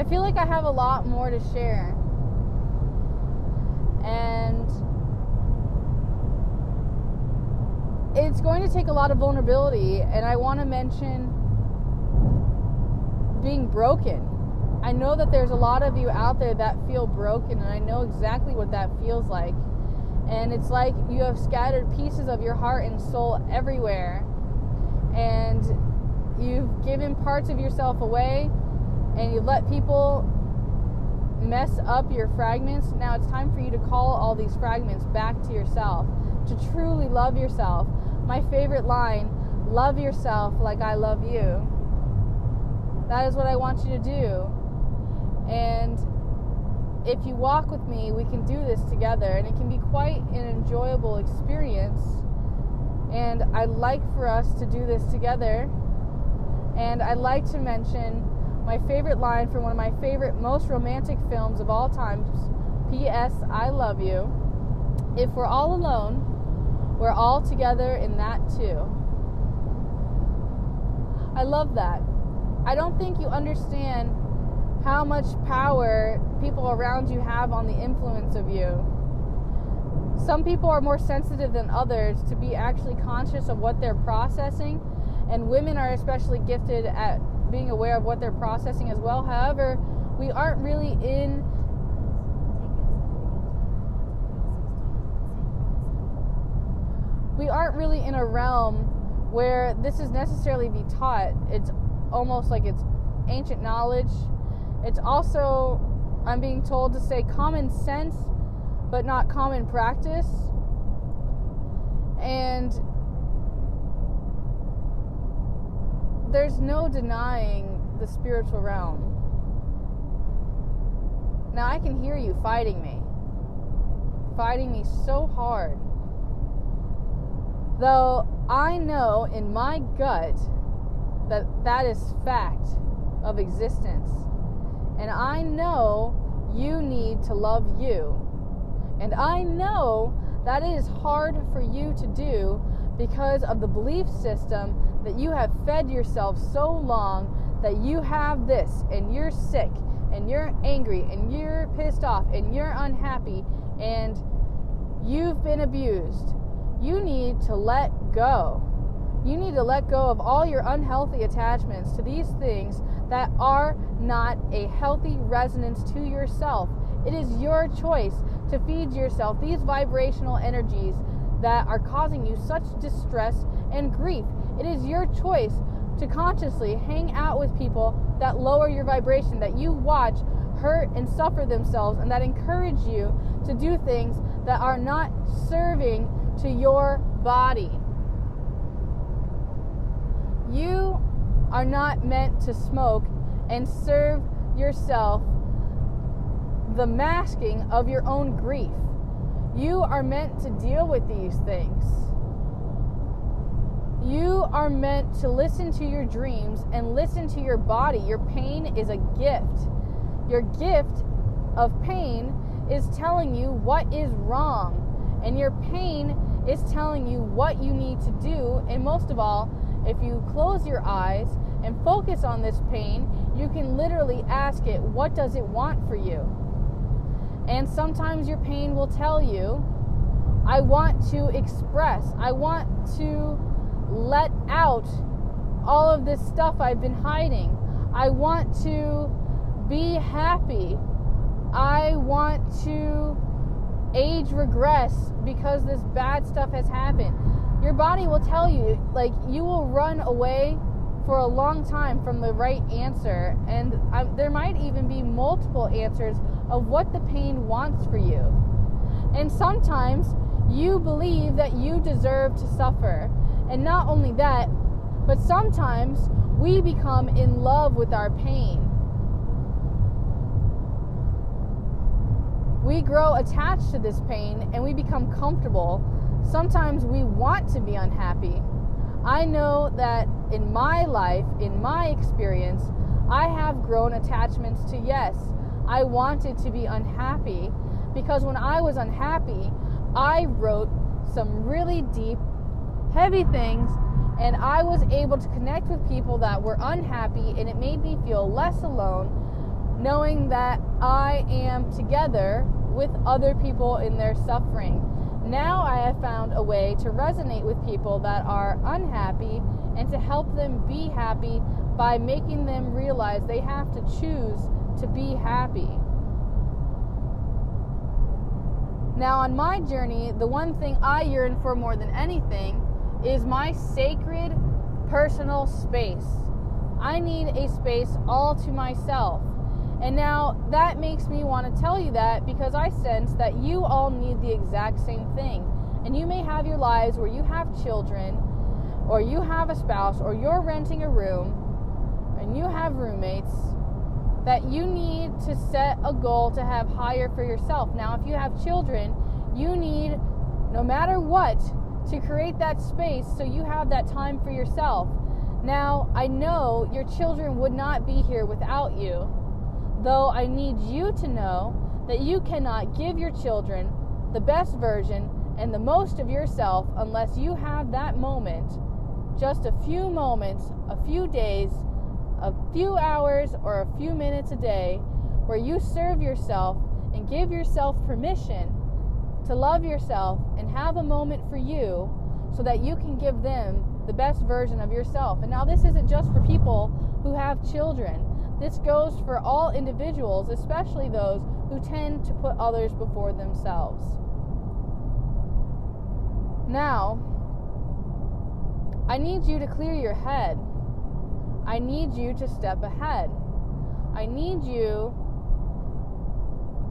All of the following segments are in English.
I feel like I have a lot more to share. And it's going to take a lot of vulnerability, and I want to mention being broken. I know that there's a lot of you out there that feel broken, and I know exactly what that feels like. And it's like you have scattered pieces of your heart and soul everywhere, and you've given parts of yourself away, and you let people mess up your fragments. Now it's time for you to call all these fragments back to yourself, to truly love yourself. My favorite line, love yourself like I love you. That is what I want you to do. And if you walk with me, we can do this together, and it can be quite an enjoyable experience. And I'd like for us to do this together. And I'd like to mention my favorite line from one of my favorite, most romantic films of all time, P.S. I Love You. If we're all alone, we're all together in that too. I love that. I don't think you understand how much power people around you have on the influence of you. Some people are more sensitive than others to be actually conscious of what they're processing, and women are especially gifted at being aware of what they're processing as well. However, we aren't really in a realm where this is necessarily be taught. It's almost like it's ancient knowledge. It's also, I'm being told to say, common sense, but not common practice. And there's no denying the spiritual realm. Now I can hear you fighting me so hard. Though I know in my gut that that is fact of existence. And I know you need to love you. And I know that it is hard for you to do because of the belief system that you have fed yourself so long that you have this, and you're sick, and you're angry, and you're pissed off, and you're unhappy, and you've been abused. You need to let go. You need to let go of all your unhealthy attachments to these things that are not a healthy resonance to yourself. It is your choice to feed yourself these vibrational energies that are causing you such distress and grief. It is your choice to consciously hang out with people that lower your vibration, that you watch hurt and suffer themselves, and that encourage you to do things that are not serving to your body. You are not meant to smoke and serve yourself the masking of your own grief. You are meant to deal with these things. You are meant to listen to your dreams and listen to your body. Your pain is a gift. Your gift of pain is telling you what is wrong. And your pain is telling you what you need to do. And most of all, if you close your eyes and focus on this pain, you can literally ask it, what does it want for you? And sometimes your pain will tell you, I want to express, I want to let out all of this stuff I've been hiding. I want to be happy. I want to age regress because this bad stuff has happened. Your body will tell you, like, you will run away for a long time from the right answer, and there might even be multiple answers of what the pain wants for you. And sometimes you believe that you deserve to suffer. And not only that, but sometimes we become in love with our pain. We grow attached to this pain and we become comfortable. Sometimes we want to be unhappy. I know that in my life, in my experience, I have grown attachments to, yes, I wanted to be unhappy, because when I was unhappy, I wrote some really deep, heavy things, and I was able to connect with people that were unhappy, and it made me feel less alone. knowing that I am together with other people in their suffering. Now I have found a way to resonate with people that are unhappy and to help them be happy by making them realize they have to choose to be happy. Now on my journey, the one thing I yearn for more than anything is my sacred personal space. I need a space all to myself. And now that makes me want to tell you that because I sense that you all need the exact same thing. And you may have your lives where you have children, or you have a spouse, or you're renting a room, and you have roommates, that you need to set a goal to have higher for yourself. Now, if you have children, you need, no matter what, to create that space so you have that time for yourself. Now, I know your children would not be here without you, though I need you to know that you cannot give your children the best version and the most of yourself unless you have that moment, just a few moments, a few days, a few hours, or a few minutes a day where you serve yourself and give yourself permission to love yourself and have a moment for you so that you can give them the best version of yourself. And now this isn't just for people who have children. This goes for all individuals, especially those who tend to put others before themselves. Now, I need you to clear your head. I need you to step ahead. I need you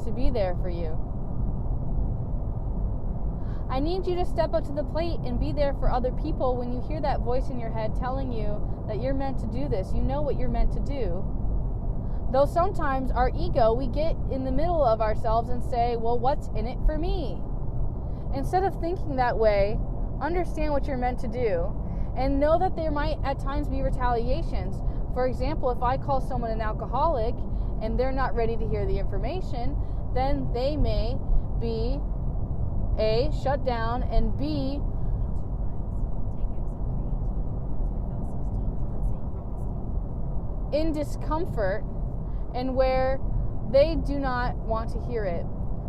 to be there for you. I need you to step up to the plate and be there for other people when you hear that voice in your head telling you that you're meant to do this. You know what you're meant to do. Though sometimes our ego, we get in the middle of ourselves and say, well, what's in it for me? Instead of thinking that way, understand what you're meant to do and know that there might at times be retaliations. For example, if I call someone an alcoholic and they're not ready to hear the information, then they may be A, shut down, and B, in discomfort and where they do not want to hear it.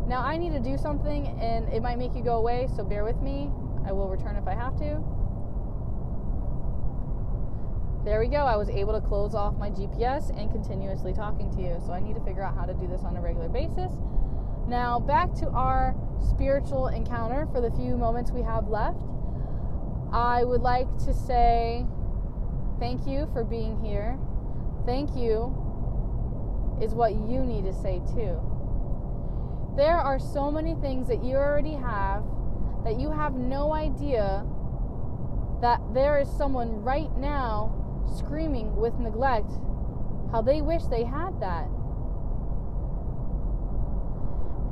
Now, I need to do something, and it might make you go away, so bear with me. I will return if I have to. There we go. I was able to close off my GPS and continuously talking to you, so I need to figure out how to do this on a regular basis. Now, back to our spiritual encounter for the few moments we have left. I would like to say thank you for being here. Thank you is what you need to say too. There are so many things that you already have that you have no idea that there is someone right now screaming with neglect how they wish they had that.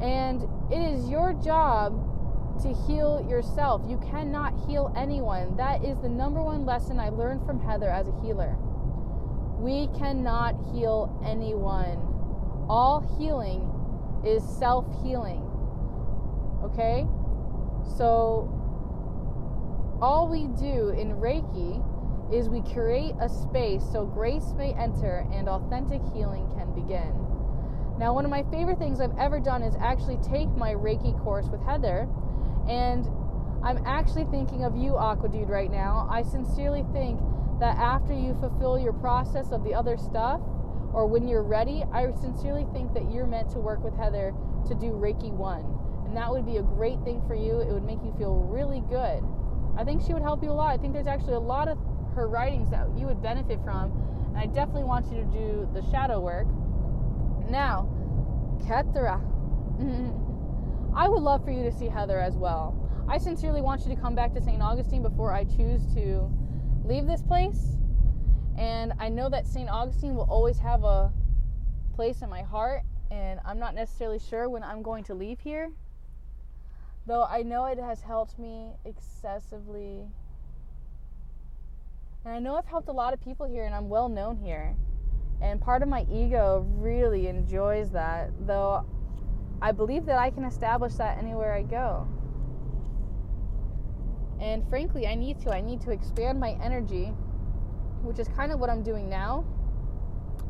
And it is your job to heal yourself. You cannot heal anyone. That is the number one lesson I learned from Heather as a healer. We cannot heal anyone. All healing is self-healing. Okay? So, all we do in Reiki is we create a space so grace may enter and authentic healing can begin. Now, one of my favorite things I've ever done is actually take my Reiki course with Heather, and I'm actually thinking of you, Aqua Dude, right now. I sincerely think that after you fulfill your process of the other stuff, or when you're ready, I sincerely think that you're meant to work with Heather to do Reiki 1. And that would be a great thing for you. It would make you feel really good. I think she would help you a lot. I think there's actually a lot of her writings that you would benefit from. And I definitely want you to do the shadow work. Now, Ketra. I would love for you to see Heather as well. I sincerely want you to come back to St. Augustine before I choose to leave this place. And I know that St. Augustine will always have a place in my heart, and I'm not necessarily sure when I'm going to leave here, though I know it has helped me excessively, and I know I've helped a lot of people here, and I'm well known here, and part of my ego really enjoys that, though I believe that I can establish that anywhere I go. And frankly, I need to expand my energy, which is kind of what I'm doing now.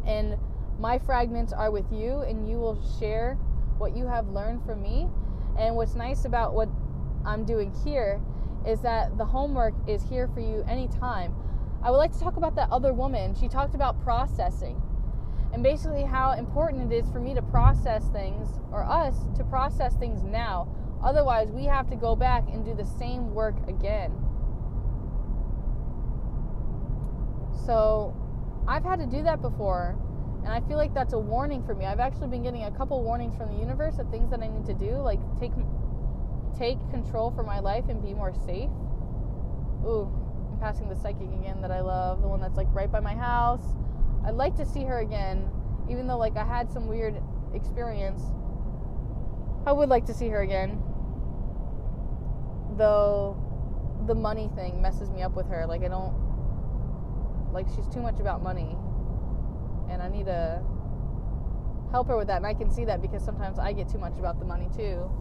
And My fragments are with you, and you will share what you have learned from me. And what's nice about what I'm doing here is that the homework is here for you anytime. I would like to talk about that other woman. She talked about processing, and basically how important it is for me to process things, or us to process things now. Otherwise, we have to go back and do the same work again. So I've had to do that before, and I feel like that's a warning for me. I've actually been getting a couple warnings from the universe of things that I need to do, like take control for my life and be more safe. Ooh, I'm passing the psychic again that I love, the one that's like right by my house. I'd like to see her again, even though like I had some weird experience. I would like to see her again, though the money thing messes me up with her. Like, I don't, like, she's too much about money, and I need to help her with that. And I can see that because sometimes I get too much about the money too,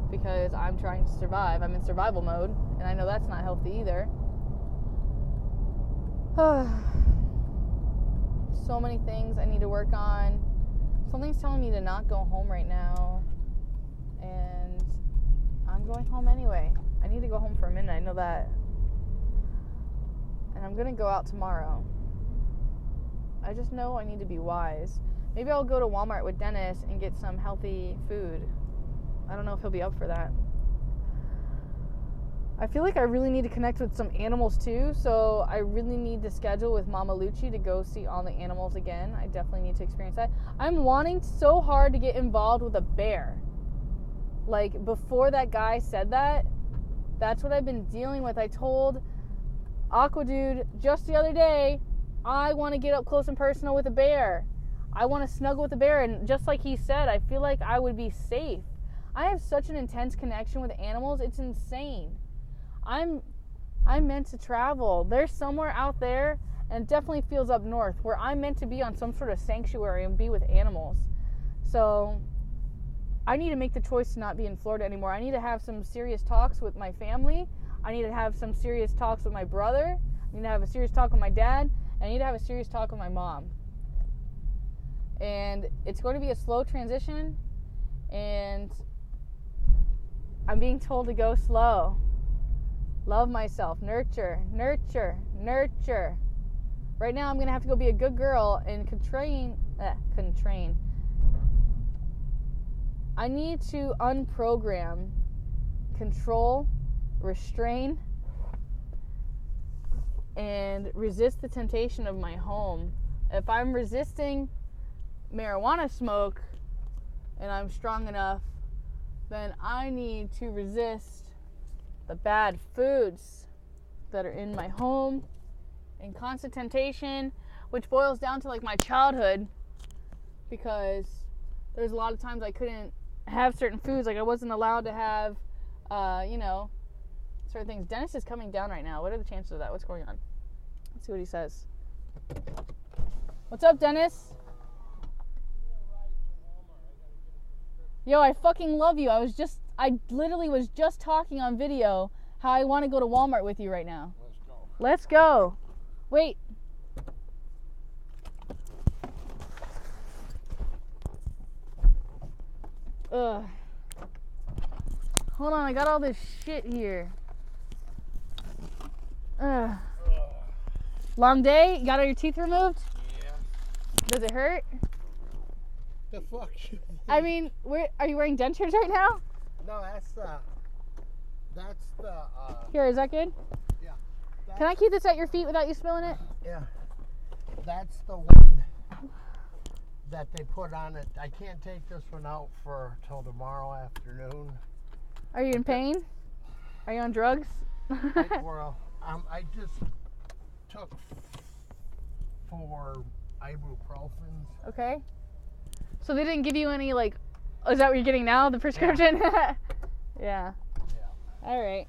because I'm trying to survive. I'm in survival mode, and I know that's not healthy either. So many things I need to work on. Something's telling me to not go home right now, and I'm going home anyway. I need to go home for a minute, I know that. And I'm gonna go out tomorrow. I just know I need to be wise. Maybe I'll go to Walmart with Dennis and get some healthy food. I don't know if he'll be up for that. I feel like I really need to connect with some animals too, so I really need to schedule with Mama Lucci to go see all the animals again. I definitely need to experience that. I'm wanting so hard to get involved with a bear. Like, before that guy said that, that's what I've been dealing with. I told Aqua Dude just the other day, I want to get up close and personal with a bear. I want to snuggle with a bear, and just like he said, I feel like I would be safe. I have such an intense connection with animals, it's insane. I'm meant to travel. There's somewhere out there, and it definitely feels up north, where I'm meant to be on some sort of sanctuary and be with animals. So I need to make the choice to not be in Florida anymore. I need to have some serious talks with my family. I need to have some serious talks with my brother. I need to have a serious talk with my dad. And I need to have a serious talk with my mom. And it's going to be a slow transition, and I'm being told to go slow. Love myself. Nurture, nurture, nurture. Right now I'm going to have to go be a good girl and train. I need to unprogram, control, restrain, and resist the temptation of my home. If I'm resisting marijuana smoke and I'm strong enough, then I need to resist the bad foods that are in my home and constant temptation, which boils down to like my childhood, because there's a lot of times I couldn't have certain foods. Like, I wasn't allowed to have certain things. Dennis is coming down right now. What are the chances of that? What's going on? Let's see what he says. What's up, Dennis? Yo, I fucking love you. I literally was just talking on video how I want to go to Walmart with you right now. Let's go. Wait. Ugh. Hold on, I got all this shit here. Ugh. Long day? You got all your teeth removed? Yeah. Does it hurt? The fuck? I mean, are you wearing dentures right now? No, that's the. Here, is that good? Yeah. Can I keep this at your feet without you spilling it? Yeah. That's the one that they put on it. I can't take this one out till tomorrow afternoon. Are you in pain? Are you on drugs? I just took 4 ibuprofens. Okay. So they didn't give you any, like, is that what you're getting now, the prescription? Yeah. Yeah. All right.